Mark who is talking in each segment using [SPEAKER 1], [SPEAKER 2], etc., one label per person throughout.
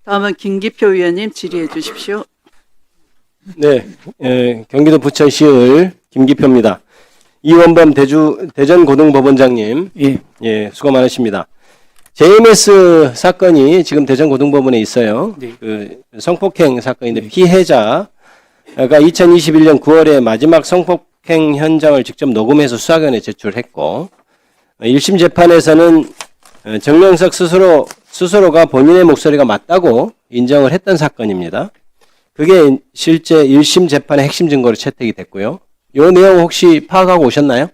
[SPEAKER 1] 다음은 김기표 의원님 질의해 주십시오.
[SPEAKER 2] 네, 경기도 부천시의 김기표입니다. 이원범 대전고등법원장님,
[SPEAKER 3] 예.
[SPEAKER 2] 수고 많으십니다. JMS 사건이 지금 대전고등법원에 있어요.
[SPEAKER 3] 네.
[SPEAKER 2] 그 성폭행 사건인데 피해자가 2021년 9월에 마지막 성폭행 현장을 직접 녹음해서 수사관에 제출했고, 1심 재판에서는 정명석 스스로가 본인의 목소리가 맞다고 인정을 했던 사건입니다. 그게 실제 1심 재판의 핵심 증거로 채택이 됐고요. 이 내용 혹시 파악하고 오셨나요?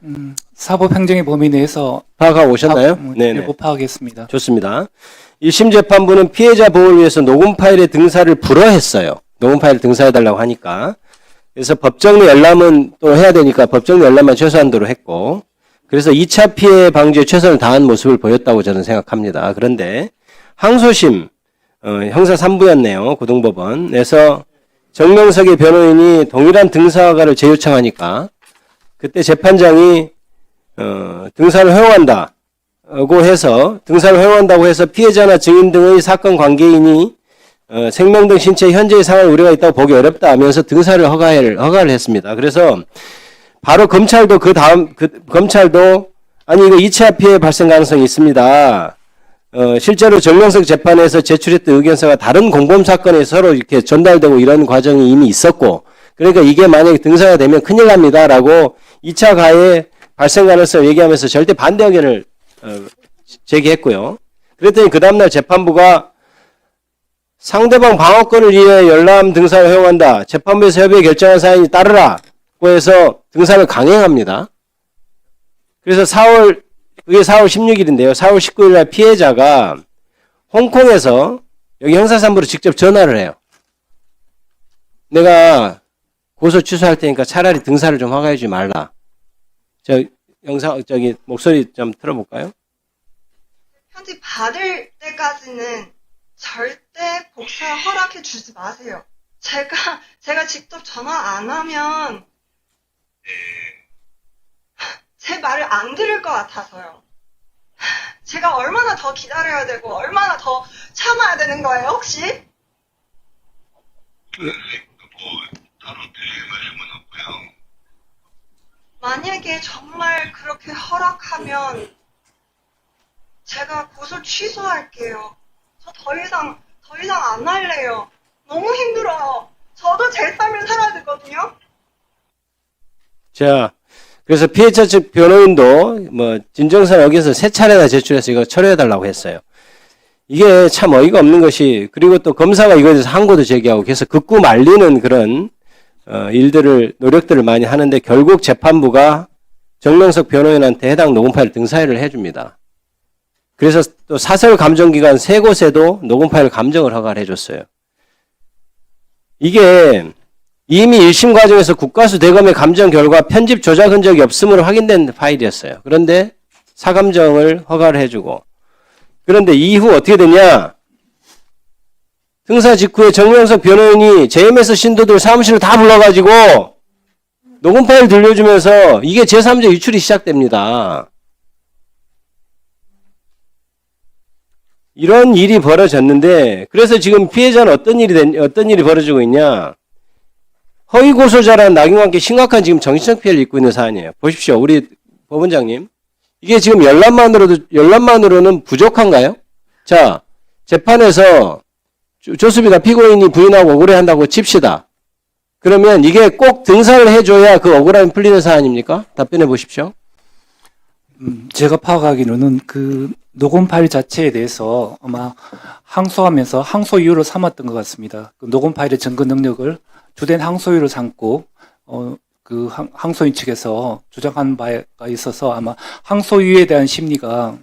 [SPEAKER 3] 사법행정의 범위 내에서
[SPEAKER 2] 파악하고 오셨나요? 네네.
[SPEAKER 3] 일부 파악했습니다.
[SPEAKER 2] 좋습니다. 1심 재판부는 피해자 보호를 위해서 녹음 파일의 등사를 불허했어요. 녹음 파일을 등사해달라고 하니까. 그래서 법정리 열람은 또 해야 되니까 법정리 열람만 최소한도로 했고, 그래서 2차 피해 방지에 최선을 다한 모습을 보였다고 저는 생각합니다. 그런데 항소심 형사 3부였네요. 고등법원에서 정명석의 변호인이 동일한 등사허가를 재요청하니까 그때 재판장이 등사를 허용한다고 해서 피해자나 증인 등의 사건 관계인이 생명 등 신체 현재의 상황 우려가 있다고 보기 어렵다 하면서 등사를 허가를 했습니다. 그래서 바로 검찰도 검찰도 아니 이거 2차 피해 발생 가능성이 있습니다. 실제로 정명석 재판에서 제출했던 의견서가 다른 공범 사건에 서로 이렇게 전달되고 이런 과정이 이미 있었고, 그러니까 이게 만약에 등사가 되면 큰일 납니다라고 2차 가해 발생 가능성을 얘기하면서 절대 반대 의견을 제기했고요. 그랬더니 그 다음날 재판부가 상대방 방어권을 위해 열람 등사를 허용한다. 재판부에서 협의에 결정한 사안이 따르라고 해서 등사를 강행합니다. 그래서 그게 4월 16일인데요. 4월 19일 날 피해자가 홍콩에서 여기 형사3부로 직접 전화를 해요. 내가 고소 취소할 테니까 차라리 등사를 좀 허가해 주지 말라. 목소리 좀 틀어볼까요?
[SPEAKER 4] 편집 받을 때까지는 절대 복사 허락해 주지 마세요. 제가 직접 전화 안 하면 제 말을 안 들을 것 같아서요. 제가 얼마나 더 기다려야 되고 얼마나 더 참아야 되는 거예요, 혹시?
[SPEAKER 5] 다른 별의말씀은 없고요.
[SPEAKER 4] 만약에 정말 그렇게 허락하면 제가 고소 취소할게요. 저 더 이상 안 할래요. 너무 힘들어요. 저도 제 삶을 살아야 되거든요.
[SPEAKER 2] 자, 그래서 피해자 측 변호인도 진정선 어겨서 3차례나 제출해서 이거 철회해달라고 했어요. 이게 참 어이가 없는 것이, 그리고 또 검사가 이거에 대해서 항고도 제기하고 그래서 극구 말리는 그런 노력들을 많이 하는데 결국 재판부가 정명석 변호인한테 해당 녹음 파일 등사를 해줍니다. 그래서 또 사설 감정기관 3곳에도 녹음 파일 감정을 허가를 해줬어요. 이게 이미 1심 과정에서 국가수 대검의 감정 결과 편집 조작 흔적이 없음으로 확인된 파일이었어요. 그런데 사감정을 허가를 해주고, 그런데 이후 어떻게 됐냐? 등사 직후에 정명석 변호인이 JMS 신도들 사무실을 다 불러가지고 녹음 파일 들려주면서 이게 제3자 유출이 시작됩니다. 이런 일이 벌어졌는데, 그래서 지금 피해자는 어떤 일이 벌어지고 있냐? 허위 고소자라는 낙인과 함께 심각한 지금 정신적 피해를 입고 있는 사안이에요. 보십시오. 우리 법원장님. 이게 지금 열람만으로는 부족한가요? 자, 재판에서 좋습니다. 피고인이 부인하고 억울해한다고 칩시다. 그러면 이게 꼭 등사를 해줘야 그 억울함이 풀리는 사안입니까? 답변해 보십시오.
[SPEAKER 3] 제가 파악하기로는 그 녹음 파일 자체에 대해서 아마 항소하면서 항소 이유로 삼았던 것 같습니다. 그 녹음 파일의 증거 능력을 주된 항소유로 삼고 그 항소인 측에서 주장한 바가 있어서 아마 항소유에 대한 심리가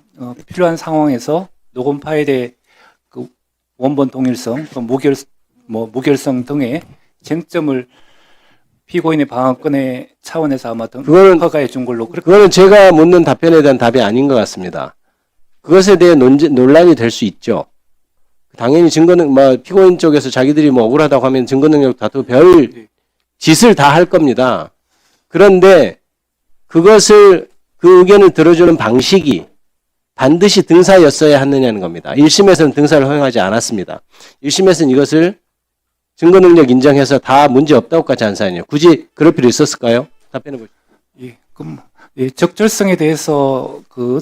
[SPEAKER 3] 필요한 상황에서 녹음 파일의 그 원본 동일성, 무결성 등의 쟁점을 피고인의 방어권의 차원에서 아마 허가해 준 걸로.
[SPEAKER 2] 그거는 제가 묻는 답변에 대한 답이 아닌 것 같습니다. 그것에 대해 논란이 될 수 있죠. 당연히 피고인 쪽에서 자기들이 억울하다고 하면 증거 능력 다투고 별 짓을 다 할 겁니다. 그런데 그 의견을 들어주는 방식이 반드시 등사였어야 하느냐는 겁니다. 1심에서는 등사를 허용하지 않았습니다. 1심에서는 이것을 증거 능력 인정해서 다 문제 없다고까지 한 사안이에요. 굳이 그럴 필요 있었을까요? 답변해 보시죠.
[SPEAKER 3] 예, 그럼 적절성에 대해서 그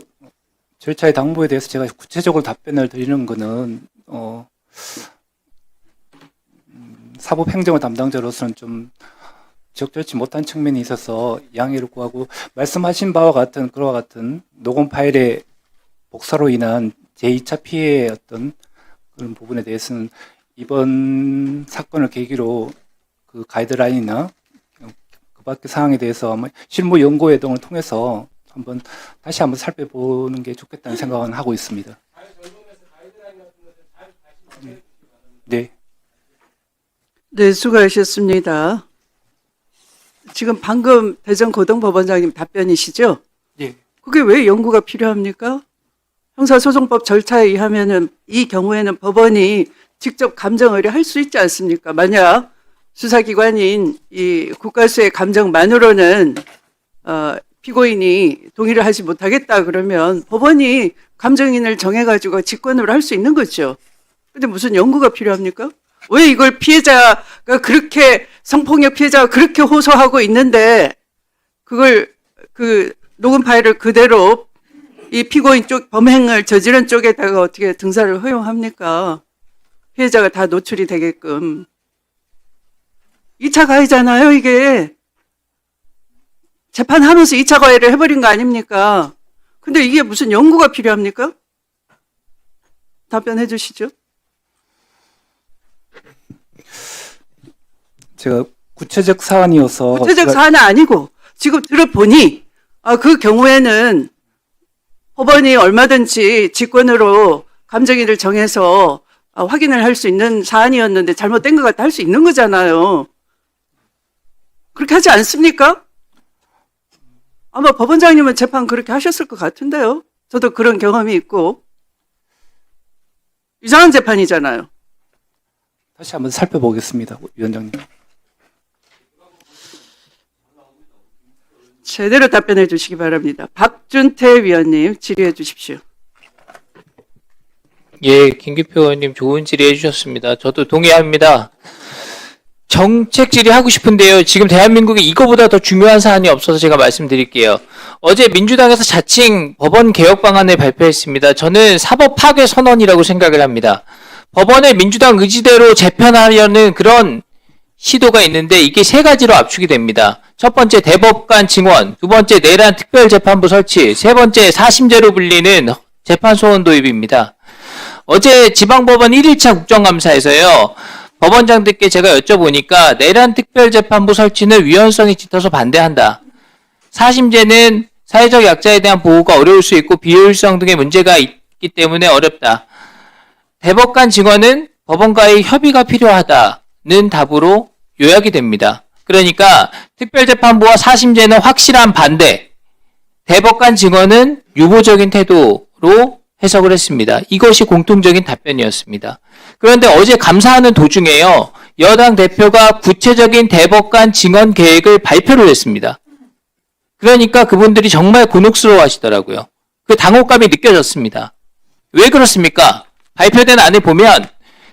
[SPEAKER 3] 절차의 당부에 대해서 제가 구체적으로 답변을 드리는 거는 사법행정을 담당자로서는 좀 적절치 못한 측면이 있어서 양해를 구하고, 말씀하신 바와 같은 그와 같은 녹음 파일의 복사로 인한 제2차 피해의 어떤 그런 부분에 대해서는 이번 사건을 계기로 그 가이드라인이나 그 밖의 사항에 대해서 아마 실무 연구회 등을 통해서 다시 한번 살펴보는 게 좋겠다는 생각은 하고 있습니다. 네.
[SPEAKER 1] 네, 수고하셨습니다. 지금 방금 대전고등법원장님 답변이시죠?
[SPEAKER 3] 예.
[SPEAKER 1] 그게 왜 연구가 필요합니까? 형사소송법 절차에 의하면은 이 경우에는 법원이 직접 감정 의뢰할 수 있지 않습니까? 만약 수사기관인 이 국가수의 감정만으로는 피고인이 동의를 하지 못하겠다 그러면 법원이 감정인을 정해가지고 직권으로 할 수 있는 거죠. 근데 무슨 연구가 필요합니까? 왜 이걸 피해자가 그렇게, 성폭력 피해자가 그렇게 호소하고 있는데 그걸 그 녹음 파일을 그대로 이 피고인 쪽 범행을 저지른 쪽에다가 어떻게 등사를 허용합니까? 피해자가 다 노출이 되게끔. 2차 가해잖아요, 이게. 재판하면서 2차 가해를 해버린 거 아닙니까? 근데 이게 무슨 연구가 필요합니까? 답변해 주시죠.
[SPEAKER 3] 제가 구체적 사안이어서
[SPEAKER 1] 구체적 사안은 아니고 지금 들어보니 그 경우에는 법원이 얼마든지 직권으로 감정인을 정해서 확인을 할 수 있는 사안이었는데 잘못된 것 같다 할 수 있는 거잖아요. 그렇게 하지 않습니까? 아마 법원장님은 재판 그렇게 하셨을 것 같은데요. 저도 그런 경험이 있고. 이상한 재판이잖아요.
[SPEAKER 3] 다시 한번 살펴보겠습니다, 위원장님.
[SPEAKER 1] 제대로 답변해 주시기 바랍니다. 박준태 위원님 질의해 주십시오.
[SPEAKER 5] 예, 김기표 의원님 좋은 질의해 주셨습니다. 저도 동의합니다. 정책 질의하고 싶은데요. 지금 대한민국에 이거보다 더 중요한 사안이 없어서 제가 말씀드릴게요. 어제 민주당에서 자칭 법원 개혁 방안을 발표했습니다. 저는 사법 파괴 선언이라고 생각을 합니다. 법원의 민주당 의지대로 재편하려는 그런 시도가 있는데 이게 세 가지로 압축이 됩니다. 첫 번째 대법관 증원, 두 번째 내란 특별재판부 설치, 세 번째 사심제로 불리는 재판소원 도입입니다. 어제 지방법원 1일차 국정감사에서요. 법원장들께 제가 여쭤보니까 내란 특별재판부 설치는 위헌성이 짙어서 반대한다. 사심제는 사회적 약자에 대한 보호가 어려울 수 있고 비효율성 등의 문제가 있기 때문에 어렵다. 대법관 증원은 법원과의 협의가 필요하다는 답으로 요약이 됩니다. 그러니까 특별재판부와 사심제는 확실한 반대, 대법관 증언은 유보적인 태도로 해석을 했습니다. 이것이 공통적인 답변이었습니다. 그런데 어제 감사하는 도중에요, 여당 대표가 구체적인 대법관 증언 계획을 발표를 했습니다. 그러니까 그분들이 정말 곤혹스러워 하시더라고요. 그 당혹감이 느껴졌습니다. 왜 그렇습니까? 발표된 안에 보면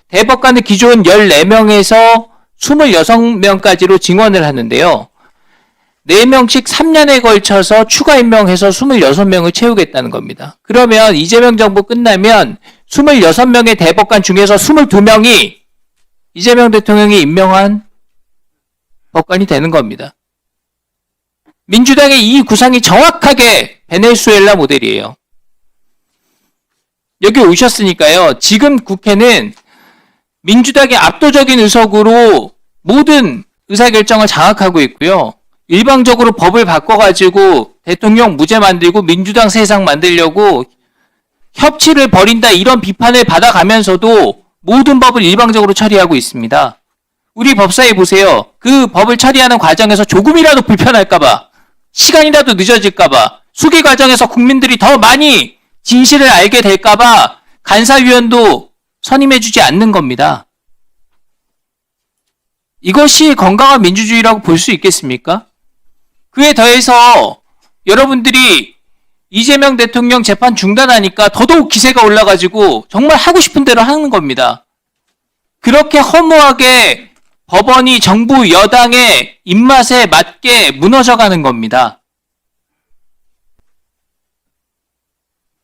[SPEAKER 5] 대법관은 기존 14명에서 26명까지로 증언을 하는데요. 4명씩 3년에 걸쳐서 추가 임명해서 26명을 채우겠다는 겁니다. 그러면 이재명 정부 끝나면 26명의 대법관 중에서 22명이 이재명 대통령이 임명한 법관이 되는 겁니다. 민주당의 이 구상이 정확하게 베네수엘라 모델이에요. 여기 오셨으니까요. 지금 국회는 민주당의 압도적인 의석으로 모든 의사결정을 장악하고 있고요. 일방적으로 법을 바꿔가지고 대통령 무죄 만들고 민주당 세상 만들려고 협치를 벌인다, 이런 비판을 받아가면서도 모든 법을 일방적으로 처리하고 있습니다. 우리 법사위 보세요. 그 법을 처리하는 과정에서 조금이라도 불편할까봐, 시간이라도 늦어질까봐, 수기 과정에서 국민들이 더 많이 진실을 알게 될까봐 간사위원도 선임해주지 않는 겁니다. 이것이 건강한 민주주의라고 볼 수 있겠습니까? 그에 더해서 여러분들이 이재명 대통령 재판 중단하니까 더더욱 기세가 올라가지고 정말 하고 싶은 대로 하는 겁니다. 그렇게 허무하게 법원이 정부 여당의 입맛에 맞게 무너져가는 겁니다.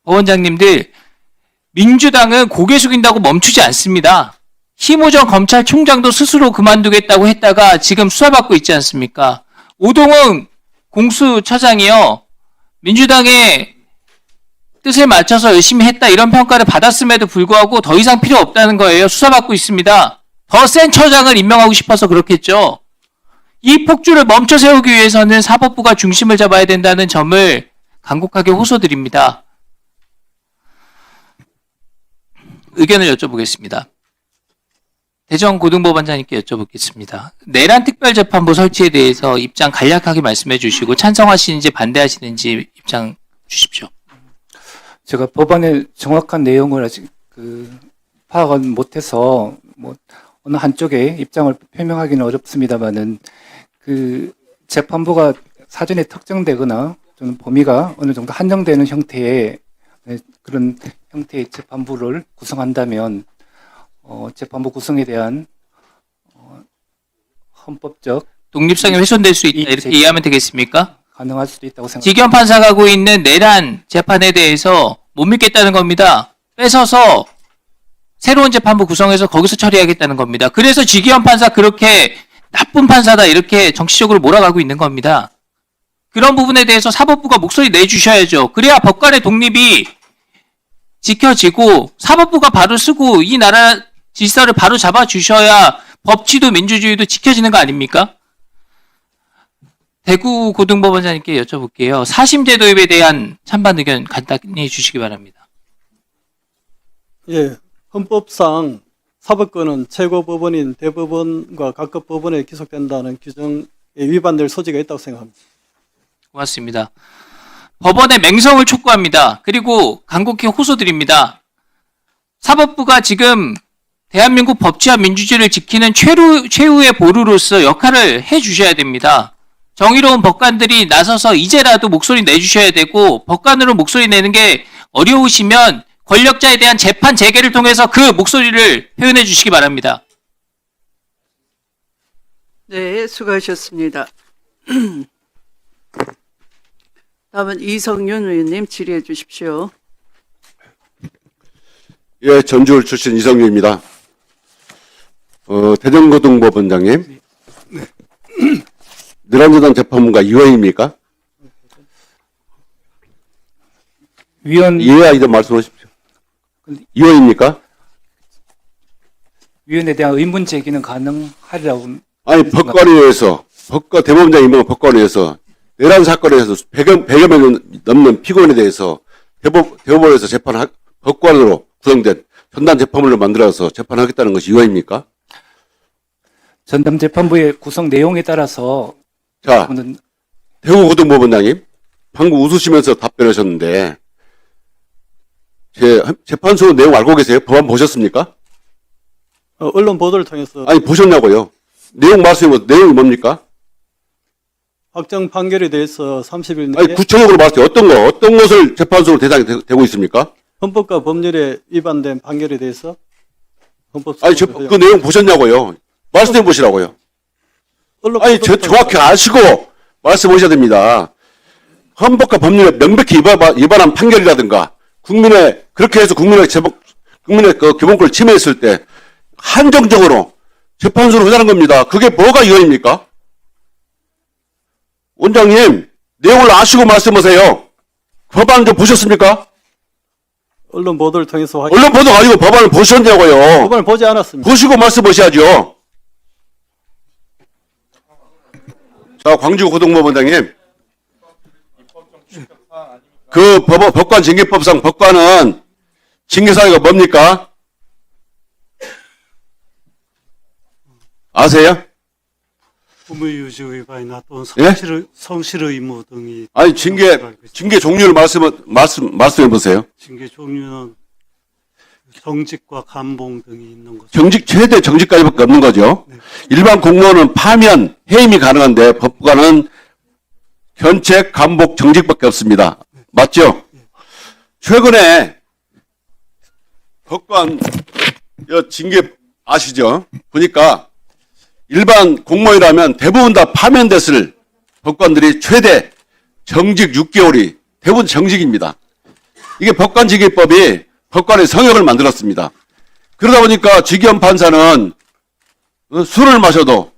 [SPEAKER 5] 법원장님들, 민주당은 고개 숙인다고 멈추지 않습니다. 심우정 검찰총장도 스스로 그만두겠다고 했다가 지금 수사받고 있지 않습니까? 오동훈 공수처장이요, 민주당의 뜻에 맞춰서 열심히 했다 이런 평가를 받았음에도 불구하고 더 이상 필요 없다는 거예요. 수사받고 있습니다. 더 센 처장을 임명하고 싶어서 그렇겠죠. 이 폭주를 멈춰 세우기 위해서는 사법부가 중심을 잡아야 된다는 점을 간곡하게 호소드립니다. 의견을 여쭤보겠습니다. 대전고등법원장님께 여쭤보겠습니다. 내란 특별재판부 설치에 대해서 입장 간략하게 말씀해 주시고 찬성하시는지 반대하시는지 입장 주십시오.
[SPEAKER 3] 제가 법안의 정확한 내용을 아직 파악은 못해서 뭐 어느 한쪽의 입장을 표명하기는 어렵습니다만은 재판부가 사전에 특정되거나 좀 범위가 어느 정도 한정되는 형태의 그런 형태의 재판부를 구성한다면 재판부 구성에 대한 헌법적
[SPEAKER 5] 독립성이 훼손될 수 있다 이렇게 이해하면 되겠습니까?
[SPEAKER 3] 가능할 수도 있다고 생각합니다.
[SPEAKER 5] 지경 판사가 하고 있는 내란 재판에 대해서 못 믿겠다는 겁니다. 뺏어서 새로운 재판부 구성해서 거기서 처리하겠다는 겁니다. 그래서 지기현 판사 그렇게 나쁜 판사다 이렇게 정치적으로 몰아가고 있는 겁니다. 그런 부분에 대해서 사법부가 목소리 내주셔야죠. 그래야 법관의 독립이 지켜지고 사법부가 바로 쓰고 이 나라 질서를 바로 잡아주셔야 법치도 민주주의도 지켜지는 거 아닙니까? 대구고등법원장님께 여쭤볼게요. 사심제 도입에 대한 찬반 의견 간단히 주시기 바랍니다.
[SPEAKER 6] 예, 헌법상 사법권은 최고법원인 대법원과 각급 법원에 기속된다는 규정에 위반될 소지가 있다고 생각합니다.
[SPEAKER 5] 고맙습니다. 법원의 맹성을 촉구합니다. 그리고 간곡히 호소드립니다. 사법부가 지금 대한민국 법치와 민주주의를 지키는 최후의 보루로서 역할을 해주셔야 됩니다. 정의로운 법관들이 나서서 이제라도 목소리 내주셔야 되고 법관으로 목소리 내는 게 어려우시면 권력자에 대한 재판 재개를 통해서 그 목소리를 표현해 주시기 바랍니다.
[SPEAKER 1] 네, 수고하셨습니다. 다음은 이성윤 의원님 질의해 주십시오.
[SPEAKER 7] 예, 전주울 출신 이성윤입니다. 대전고등법원장님, 내란재단 재판부가 이원입니까?
[SPEAKER 3] 위원
[SPEAKER 7] 이해 아니면 말씀하십시오. 이원입니까?
[SPEAKER 3] 위원에 대한 의문 제기는 가능하리라고.
[SPEAKER 7] 아니, 법관위에서, 대법원장 임명한 법관위에서 내란 사건에 대해서 100여 명 넘는 피고인에 대해서 대법원에서 법관으로 구성된 전담 재판부를 만들어서 재판하겠다는 것이 이원입니까?
[SPEAKER 3] 전담 재판부의 구성 내용에 따라서
[SPEAKER 7] 자,
[SPEAKER 3] 저는
[SPEAKER 7] 대구고등법원장님, 방금 웃으시면서 답변하셨는데, 제 재판소 내용 알고 계세요? 법안 보셨습니까?
[SPEAKER 6] 언론 보도를 통해서
[SPEAKER 7] 아니, 보셨냐고요? 내용 말씀해 내용이 뭡니까?
[SPEAKER 6] 확정 판결에 대해서 30일
[SPEAKER 7] 아니,
[SPEAKER 6] 내에
[SPEAKER 7] 구체적으로 말씀해 어떤 것을 재판소로 대상이 되고 있습니까?
[SPEAKER 6] 헌법과 법률에 위반된 판결에 대해서
[SPEAKER 7] 아니, 그 내용 보셨냐고요? 말씀해 보시라고요.
[SPEAKER 6] 언론
[SPEAKER 7] 아니,
[SPEAKER 6] 보도를
[SPEAKER 7] 정확히 아시고 말씀하셔야 됩니다. 헌법과 법률에 명백히 위반한 판결이라든가, 그렇게 해서 국민의 그 기본권을 침해했을 때, 한정적으로 재판소로 하자는 겁니다. 그게 뭐가 이원입니까? 원장님, 내용을 아시고 말씀하세요. 법안 좀 보셨습니까?
[SPEAKER 6] 언론 보도를 통해서
[SPEAKER 7] 언론 보도 가지고 법안을 보셨냐고요.
[SPEAKER 6] 법안을 보지 않았습니다.
[SPEAKER 7] 보시고 말씀하셔야죠. 자, 광주고등법원장님. 그 법관 징계법상 법관은 징계사유가 뭡니까? 아세요?
[SPEAKER 8] 의무유지 위반이나 또는
[SPEAKER 7] 예?
[SPEAKER 8] 성실 의무 등이
[SPEAKER 7] 아니, 징계 종류를 말씀해 보세요.
[SPEAKER 8] 징계 종류는 정직과 감봉 등이 있는 거죠.
[SPEAKER 7] 최대 정직까지밖에 없는 거죠.
[SPEAKER 8] 네.
[SPEAKER 7] 일반 공무원은 파면, 해임이 가능한데 법관은 견책, 감복, 정직밖에 없습니다. 맞죠? 최근에 법관 징계 아시죠? 보니까 일반 공무원이라면 대부분 다 파면됐을 법관들이 최대 정직 6개월이 대부분 정직입니다. 이게 법관징계법이 법관의 성역을 만들었습니다. 그러다 보니까 지기현 판사는 술을 마셔도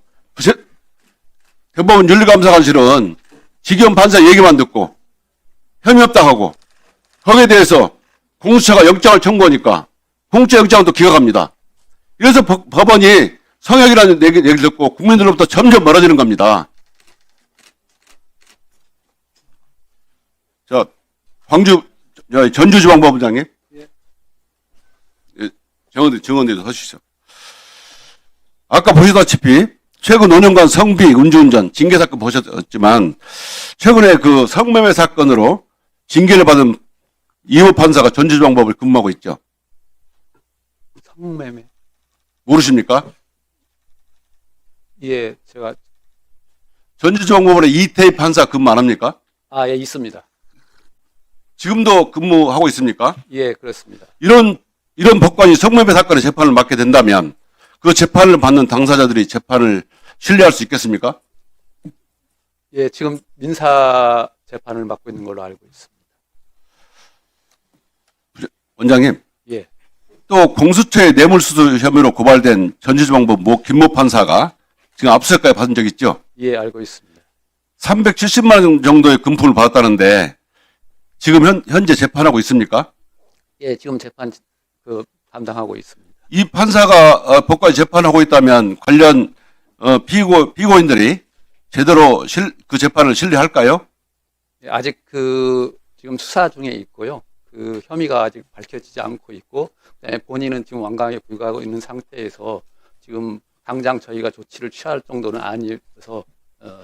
[SPEAKER 7] 대법원 윤리감사관실은 지기현 판사 얘기만 듣고 혐의 없다 하고 거기에 대해서 공수처가 영장을 청구하니까 공수처 영장은 또 기각합니다. 그래서 법원이 성역이라는 얘기를 듣고 국민들로부터 점점 멀어지는 겁니다. 자, 전주지방법원장님. 정원대도 서주시죠. 아까 보셨다시피 최근 5년간 성비, 음주운전, 징계 사건 보셨지만 최근에 그 성매매 사건으로 징계를 받은 이호 판사가 전주지방법을 근무하고 있죠.
[SPEAKER 6] 성매매.
[SPEAKER 7] 모르십니까?
[SPEAKER 6] 예, 제가
[SPEAKER 7] 전주지방법원에 이태희 판사 근무 안 합니까?
[SPEAKER 6] 예, 있습니다.
[SPEAKER 7] 지금도 근무하고 있습니까?
[SPEAKER 6] 예, 그렇습니다.
[SPEAKER 7] 이런 법관이 성매매 사건의 재판을 맡게 된다면 그 재판을 받는 당사자들이 재판을 신뢰할 수 있겠습니까?
[SPEAKER 6] 예, 지금 민사 재판을 맡고 있는 걸로 알고 있습니다.
[SPEAKER 7] 원장님.
[SPEAKER 6] 예.
[SPEAKER 7] 또 공수처의 뇌물수수 혐의로 고발된 전주지방법 김모 판사가 지금 압수수색까지 받은 적 있죠?
[SPEAKER 6] 예, 알고 있습니다.
[SPEAKER 7] 370만 원 정도의 금품을 받았다는데 지금 현재 재판하고 있습니까?
[SPEAKER 6] 예, 지금 재판 담당하고 있습니다.
[SPEAKER 7] 이 판사가 법관이 재판하고 있다면 관련 피고인들이 제대로 그 재판을 신뢰할까요?
[SPEAKER 6] 예, 아직 지금 수사 중에 있고요. 그 혐의가 아직 밝혀지지 않고 있고, 그다음에 본인은 지금 완강하게 불구하고 있는 상태에서 지금 당장 저희가 조치를 취할 정도는 아니어서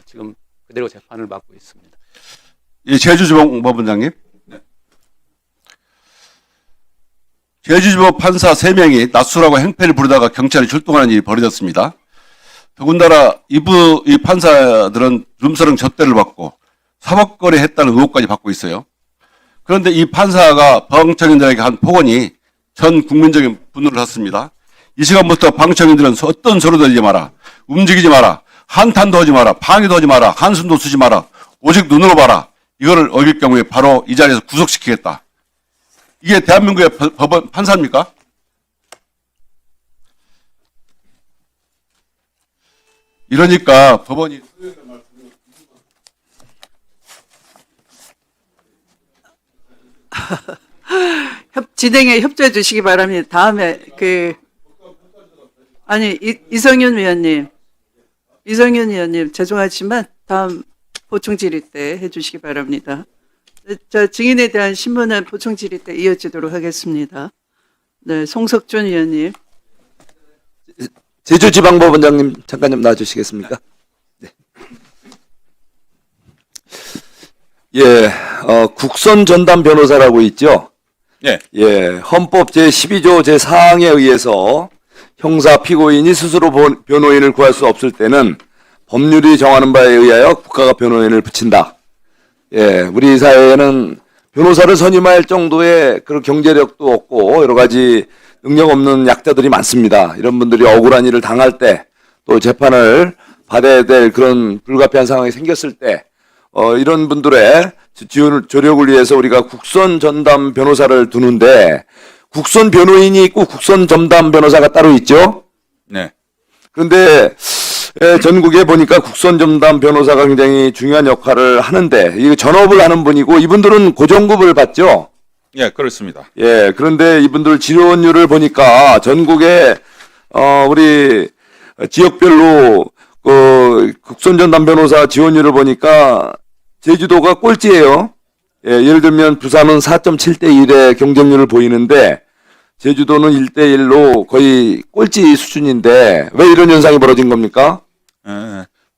[SPEAKER 6] 지금 그대로 재판을 맡고 있습니다.
[SPEAKER 7] 예, 제주지방법원장님. 제주지법 판사 3명이 낮술하고 행패를 부르다가 경찰이 출동하는 일이 벌어졌습니다. 더군다나 이 판사들은 룸사롱 접대를 받고 사법거래 했다는 의혹까지 받고 있어요. 그런데 이 판사가 방청인들에게 한 폭언이 전 국민적인 분노를 샀습니다. 이 시간부터 방청인들은 어떤 소리도 하지 마라. 움직이지 마라. 한탄도 하지 마라. 방해도 하지 마라. 한숨도 쓰지 마라. 오직 눈으로 봐라. 이거를 어길 경우에 바로 이 자리에서 구속시키겠다. 이게 대한민국의 법원 판사입니까? 이러니까 법원이
[SPEAKER 1] 진행에 협조해 주시기 바랍니다. 다음에 이성윤 위원님 죄송하지만 다음 보충 질의 때 해주시기 바랍니다. 자, 증인에 대한 신문은 보충 질의 때 이어지도록 하겠습니다. 네, 송석준 위원님.
[SPEAKER 9] 제주지방법원장님 잠깐 좀 나와주시겠습니까? 네. 예, 국선 전담 변호사라고 있죠.
[SPEAKER 10] 예.
[SPEAKER 9] 예, 헌법 제12조 제4항에 의해서 형사 피고인이 스스로 변호인을 구할 수 없을 때는 법률이 정하는 바에 의하여 국가가 변호인을 붙인다. 예, 우리 사회에는 변호사를 선임할 정도의 그런 경제력도 없고 여러 가지 능력 없는 약자들이 많습니다. 이런 분들이 억울한 일을 당할 때 또 재판을 받아야 될 그런 불가피한 상황이 생겼을 때 이런 분들의 조력을 위해서 우리가 국선 전담 변호사를 두는데 국선 변호인이 있고 국선 전담 변호사가 따로 있죠.
[SPEAKER 10] 네.
[SPEAKER 9] 그런데 전국에 보니까 국선 전담 변호사가 굉장히 중요한 역할을 하는데 이거 전업을 하는 분이고 이분들은 고정급을 받죠.
[SPEAKER 10] 예, 그렇습니다.
[SPEAKER 9] 예, 그런데 이분들 지원율을 보니까 전국에 우리 지역별로 국선 전담 변호사 지원율을 보니까 제주도가 꼴찌예요. 예, 예를 들면 부산은 4.7대 1의 경쟁률을 보이는데 제주도는 1대 1로 거의 꼴찌 수준인데 왜 이런 현상이 벌어진 겁니까?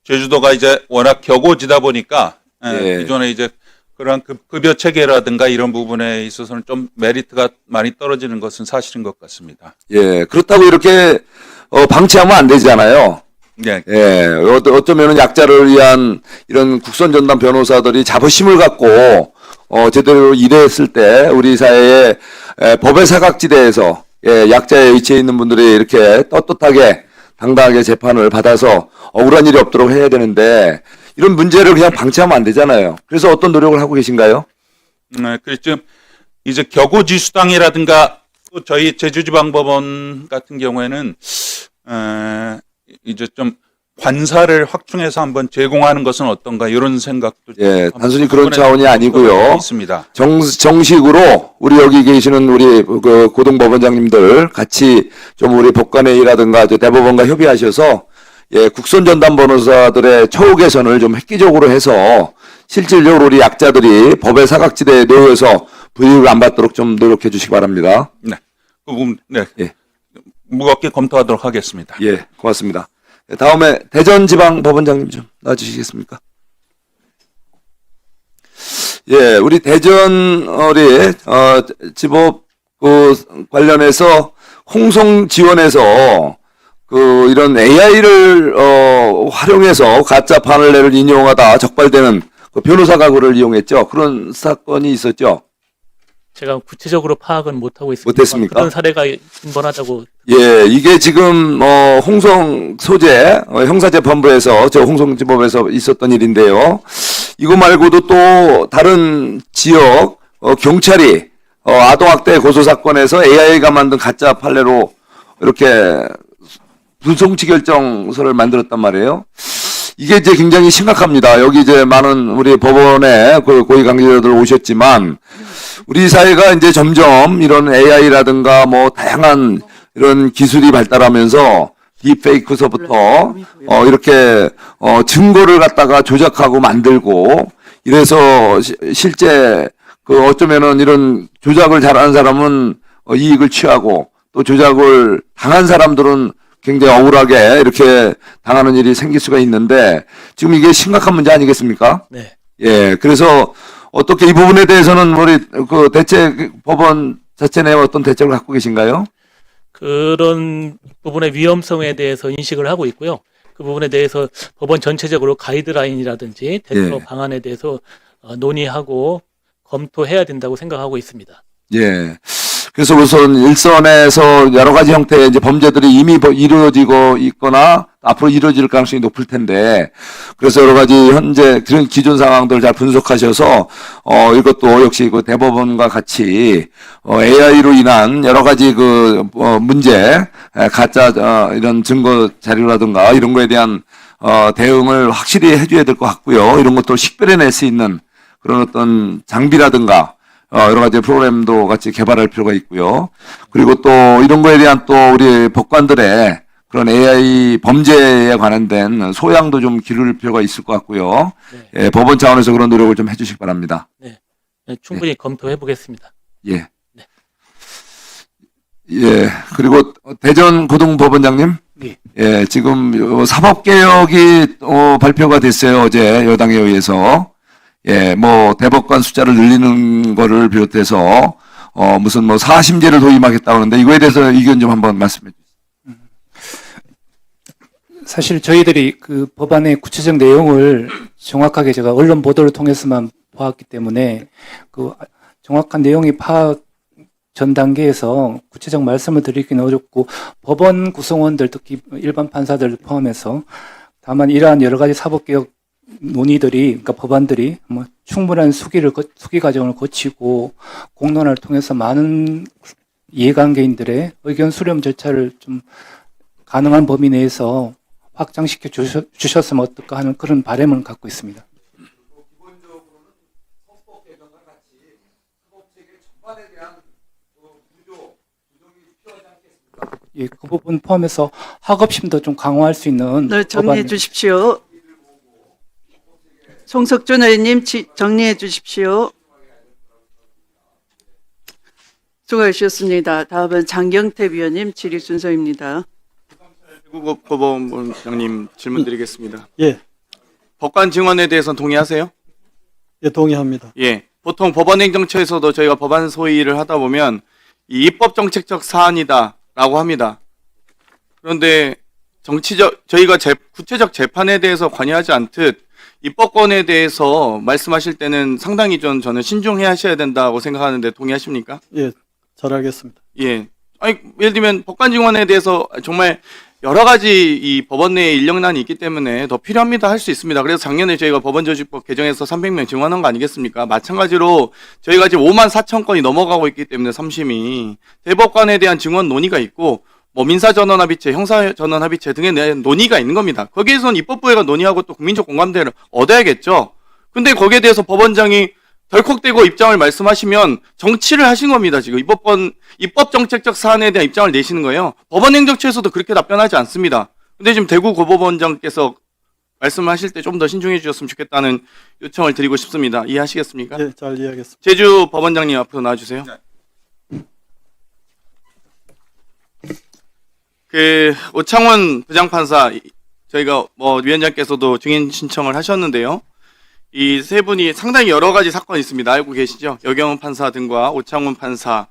[SPEAKER 10] 제주도가 이제 워낙 격오지다 보니까
[SPEAKER 9] 예.
[SPEAKER 10] 기존에 이제 그런 급여 체계라든가 이런 부분에 있어서는 좀 메리트가 많이 떨어지는 것은 사실인 것 같습니다.
[SPEAKER 9] 예, 그렇다고 이렇게 방치하면 안 되잖아요.
[SPEAKER 10] 네.
[SPEAKER 9] 예, 어쩌면은 약자를 위한 이런 국선 전담 변호사들이 자부심을 갖고 제대로 일했을 때 우리 사회의 법의 사각지대에서 약자의 위치에 있는 분들이 이렇게 떳떳하게 당당하게 재판을 받아서 억울한 일이 없도록 해야 되는데 이런 문제를 그냥 방치하면 안 되잖아요. 그래서 어떤 노력을 하고 계신가요?
[SPEAKER 10] 그렇죠. 이제 격오지수당이라든가 또 저희 제주지방법원 같은 경우에는 이제 좀 관사를 확충해서 한번 제공하는 것은 어떤가 이런 생각도
[SPEAKER 9] 예, 단순히 그런 차원이 아니고요.
[SPEAKER 10] 있습니다.
[SPEAKER 9] 정식으로 우리 여기 계시는 우리 그 고등법원장님들 같이 좀 우리 법관회의라든가 대법원과 협의하셔서 국선 전담 변호사들의 처우 개선을 좀 획기적으로 해서 실질적으로 우리 약자들이 법의 사각지대에 놓여서 불이익을 안 받도록 좀 노력해 주시기 바랍니다.
[SPEAKER 10] 네, 그 부분 네,
[SPEAKER 9] 예.
[SPEAKER 10] 무겁게 검토하도록 하겠습니다.
[SPEAKER 9] 예, 고맙습니다. 다음에 대전지방법원장님 좀 나와주시겠습니까? 예, 우리 대전 우리 지법 관련해서 홍성 지원에서 이런 AI를 활용해서 가짜 판례를 인용하다 적발되는 변호사가 그를 이용했죠. 그런 사건이 있었죠.
[SPEAKER 11] 제가 구체적으로 파악은 못하고 있습니다.
[SPEAKER 9] 못했습니까?
[SPEAKER 11] 그런 사례가 빈번하다고.
[SPEAKER 9] 예, 이게 지금 홍성 소재 형사재판부에서 저 홍성지법에서 있었던 일인데요. 이거 말고도 또 다른 지역 경찰이 아동학대 고소 사건에서 AI가 만든 가짜 판례로 이렇게 불송치 결정서를 만들었단 말이에요. 이게 이제 굉장히 심각합니다. 여기 이제 많은 우리 법원의 고위 관계자들 오셨지만 우리 사회가 이제 점점 이런 AI라든가 뭐 다양한 이런 기술이 발달하면서 딥페이크서부터 이렇게 증거를 갖다가 조작하고 만들고 이래서 실제 어쩌면은 이런 조작을 잘하는 사람은 이익을 취하고 또 조작을 당한 사람들은 굉장히 억울하게 이렇게 당하는 일이 생길 수가 있는데 지금 이게 심각한 문제 아니겠습니까?
[SPEAKER 11] 네.
[SPEAKER 9] 예, 그래서 어떻게 이 부분에 대해서는 우리 대책 법원 자체 내에 어떤 대책을 갖고 계신가요?
[SPEAKER 11] 그런 부분의 위험성에 대해서 인식을 하고 있고요. 그 부분에 대해서 법원 전체적으로 가이드라인이라든지 대처
[SPEAKER 9] 예.
[SPEAKER 11] 방안에 대해서 논의하고 검토해야 된다고 생각하고 있습니다.
[SPEAKER 9] 예. 그래서 우선 일선에서 여러 가지 형태의 이제 범죄들이 이미 이루어지고 있거나 앞으로 이루어질 가능성이 높을 텐데, 그래서 여러 가지 현재 그런 기존 상황들을 잘 분석하셔서, 이것도 역시 대법원과 같이, AI로 인한 여러 가지 문제, 가짜, 이런 증거 자료라든가 이런 거에 대한, 대응을 확실히 해줘야 될 것 같고요. 이런 것도 식별해낼 수 있는 그런 어떤 장비라든가, 여러 가지 프로그램도 같이 개발할 필요가 있고요. 그리고 또 이런 거에 대한 또 우리 법관들의 그런 AI 범죄에 관련된 소양도 좀 기를 필요가 있을 것 같고요.
[SPEAKER 11] 네.
[SPEAKER 9] 예, 법원 차원에서 그런 노력을 좀 해주시기 바랍니다.
[SPEAKER 11] 네, 충분히 검토해 보겠습니다.
[SPEAKER 9] 예.
[SPEAKER 11] 네.
[SPEAKER 9] 예. 그리고 대전 고등법원장님.
[SPEAKER 3] 네.
[SPEAKER 9] 예, 지금 사법개혁이 발표가 됐어요. 어제 여당에 의해서. 예, 대법관 숫자를 늘리는 거를 비롯해서, 무슨 사심제를 도입하겠다고 하는데, 이거에 대해서 의견 좀 한번 말씀해 주세요.
[SPEAKER 3] 사실 저희들이 그 법안의 구체적 내용을 정확하게 제가 언론 보도를 통해서만 보았기 때문에 그 정확한 내용이 파악 전 단계에서 구체적 말씀을 드리기는 어렵고 법원 구성원들 특히 일반 판사들 포함해서 다만 이러한 여러 가지 사법개혁 논의들이, 그러니까 법안들이 충분한 수기 과정을 거치고 공론화를 통해서 많은 이해관계인들의 의견 수렴 절차를 좀 가능한 범위 내에서 확장시켜 주셨으면 어떨까 하는 그런 바람을 갖고 있습니다.
[SPEAKER 9] 기본적으로는 헌법 개정과 같이 헌법 체계 전반에 대한 조정이 필요하지 않겠습니까?
[SPEAKER 3] 예, 그 부분 포함해서 학업심도 좀 강화할 수 있는
[SPEAKER 1] 네, 정리해
[SPEAKER 3] 법안-
[SPEAKER 1] 주십시오. 송석준 의원님 정리해 주십시오. 수고하셨습니다. 다음은 장경태 위원님 질의 순서입니다.
[SPEAKER 12] 대구급 법원장님 질문 드리겠습니다.
[SPEAKER 8] 예,
[SPEAKER 12] 법관 증언에 대해서는 동의하세요?
[SPEAKER 8] 예, 동의합니다.
[SPEAKER 12] 예. 보통 법원행정처에서도 저희가 법안 소위를 하다 보면 이 입법정책적 사안이다라고 합니다. 그런데 저희가 구체적 재판에 대해서 관여하지 않듯 입법권에 대해서 말씀하실 때는 상당히 좀 저는 신중해 하셔야 된다고 생각하는데 동의하십니까?
[SPEAKER 8] 예, 잘하겠습니다.
[SPEAKER 12] 예. 아니, 예를 들면 법관 증언에 대해서 정말 여러 가지 이 법원 내에 인력난이 있기 때문에 더 필요합니다 할 수 있습니다. 그래서 작년에 저희가 법원조직법 개정해서 300명 증언한 거 아니겠습니까? 마찬가지로 저희가 지금 5만 4천 건이 넘어가고 있기 때문에 3심이 대법관에 대한 증언 논의가 있고 뭐 민사전원합의체, 형사전원합의체 등에 대한 논의가 있는 겁니다. 거기에서는 입법부회가 논의하고 또 국민적 공감대를 얻어야겠죠. 근데 거기에 대해서 법원장이 덜컥대고 입장을 말씀하시면 정치를 하신 겁니다. 지금 입법정책적 사안에 대한 입장을 내시는 거예요. 법원행정처에서도 그렇게 답변하지 않습니다. 근데 지금 대구 고법원장께서 말씀하실 때 좀 더 신중해 주셨으면 좋겠다는 요청을 드리고 싶습니다. 이해하시겠습니까?
[SPEAKER 8] 예, 잘 이해하겠습니다.
[SPEAKER 12] 제주 법원장님 앞으로 나와주세요. 오창원 부장판사, 저희가 위원장께서도 증인 신청을 하셨는데요. 이 세 분이 상당히 여러 가지 사건이 있습니다. 알고 계시죠? 여경훈 판사 등과 오창훈 판사,